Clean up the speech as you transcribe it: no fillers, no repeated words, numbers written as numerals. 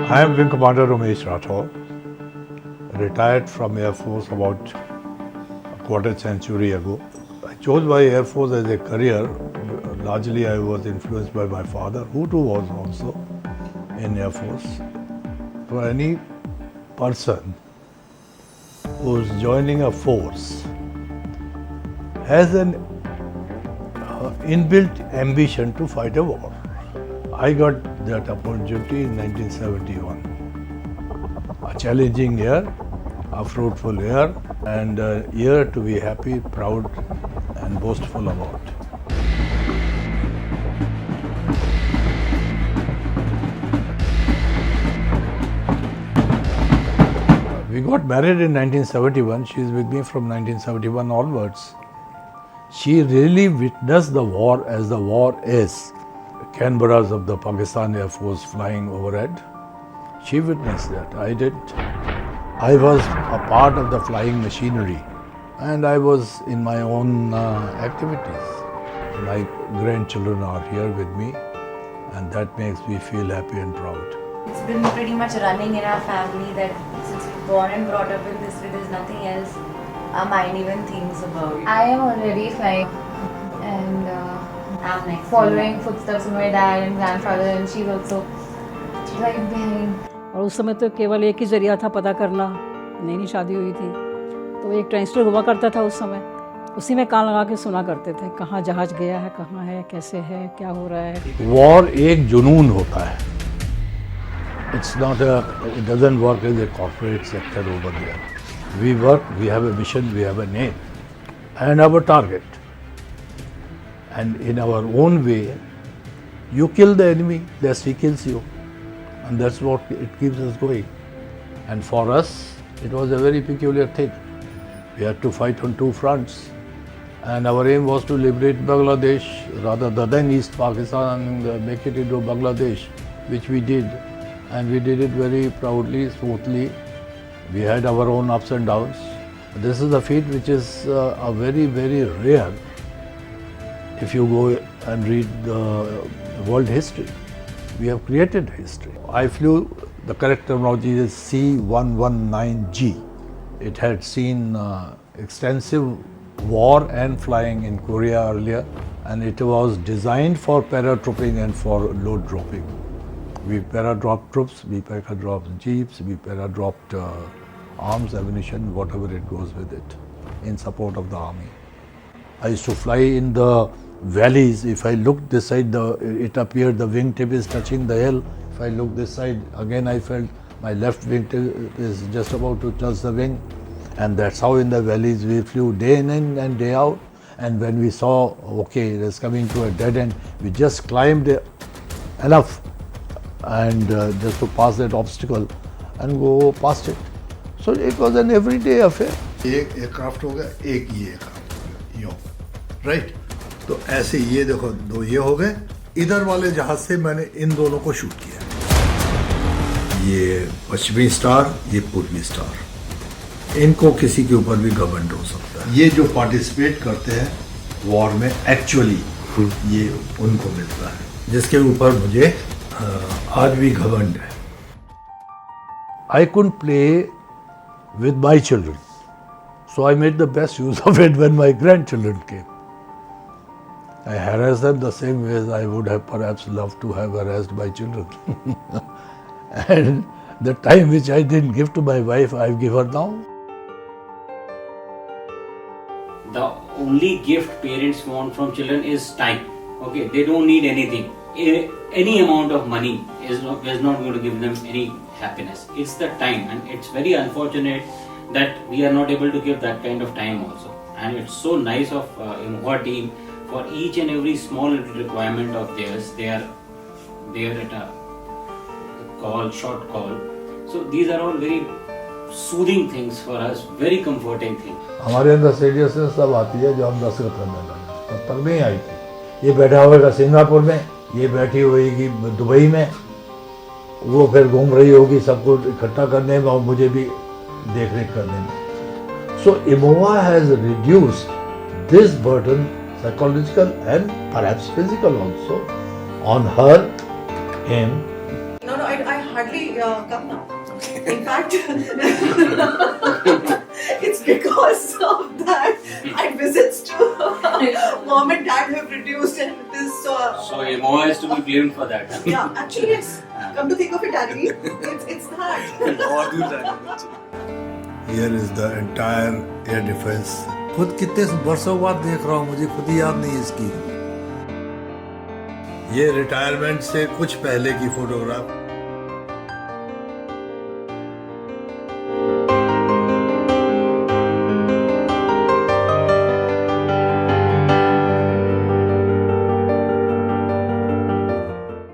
I am Wing Commander Ramesh Rathore, retired from Air Force about a quarter century ago. I chose my Air Force as a career. Largely I was influenced by my father, who too was also in Air Force. For any person who is joining a force has an inbuilt ambition to fight a war. I got that opportunity in 1971. A challenging year, a fruitful year, and a year to be happy, proud, and boastful about. We got married in 1971. She is with me from 1971 onwards. She really witnessed the war as the war is. Canberras of the Pakistan Air Force flying overhead. She witnessed that. I didn't. I was a part of the flying machinery and I was in my own activities. My grandchildren are here with me and that makes me feel happy and proud. It's been pretty much running in our family that since we're born and brought up in this way, there's nothing else our mind even thinks about. I am already flying and I'm next. following footsteps of my dad and grandfather, and she's also right behind. और उस समय तो केवल एक ही जरिया था पता करना, नई शादी हुई थी तो एक ट्रांसलेटर हुआ करता था उस समय, उसी में कान लगा के सुना करते थे कहाँ जहाज गया है, कहाँ है, कैसे है, क्या हो रहा है. वॉर एक जुनून होता है. It's not it doesn't work as a corporate sector over there. We work, we have a mission, we have a name and our target. And in our own way, you kill the enemy, lest he kills you. And that's what it keeps us going. And for us, it was a very peculiar thing. We had to fight on two fronts. And our aim was to liberate Bangladesh, rather than East Pakistan, and make it into Bangladesh, which we did. And we did it very proudly, smoothly. We had our own ups and downs. This is a feat which is a very, very rare if you go and read the world history. We have created history. I flew, the correct terminology is C-119G. It had seen extensive war and flying in Korea earlier, and it was designed for paratrooping and for load dropping. We para-dropped troops, we para-dropped jeeps, we para-dropped arms, ammunition, whatever it goes with it, in support of the army. I used to fly in the valleys. If I looked this side, it appeared the wingtip is touching the hill. If I look this side, again I felt my left wingtip is just about to touch the wing. And that's how in the valleys we flew day in and day out. And when we saw, okay, it is coming to a dead end, we just climbed enough and just to pass that obstacle and go past it. So it was an everyday affair. एक aircraft होगा, एक ये aircraft होगा, यूँ, right? तो ऐसे ये देखो, दो ये हो गए. इधर वाले जहाज से मैंने इन दोनों को शूट किया. ये पश्चिमी स्टार, ये पूर्वी स्टार. इनको किसी के ऊपर भी घमंड हो सकता है. ये जो पार्टिसिपेट करते हैं वॉर में एक्चुअली, ये उनको मिलता है, जिसके ऊपर मुझे आज भी घमंड है. I couldn't play with my children, so I made the best use of it when my grandchildren came. I harassed them the same way as I would have perhaps loved to have harassed my children. And the time which I didn't give to my wife, I give her now. The only gift parents want from children is time. Okay, they don't need anything. Any amount of money is not going to give them any happiness. It's the time, and it's very unfortunate that we are not able to give that kind of time also. And it's so nice of our team, for each and every small little requirement of theirs, they are there at a short call. So these are all very soothing things for us, very comforting things. हमारे अंदर seriousness तब आती है जब हम दस्तखत करने लगे. तब तक नहीं आई थी. ये बैठा होगा सिंगापुर में, ये बैठी होगी दुबई में, वो फिर घूम रही होगी सबको इकट्ठा करने में और मुझे भी देख रेख करने में. So IMOA has reduced this burden, psychological and perhaps physical also, on her, him. No, I hardly come now. In fact, it's because of that my visits to mom and dad have reduced, and it is So Mo has to be blamed for that. Huh? yeah. Actually, yes. Come to think of it, Daddy, it's that. Here is the entire air defense. खुद कितने वर्षों बाद देख रहा हूँ, मुझे खुद ही याद नहीं इसकी। ये रिटायरमेंट से कुछ पहले की फोटोग्राफ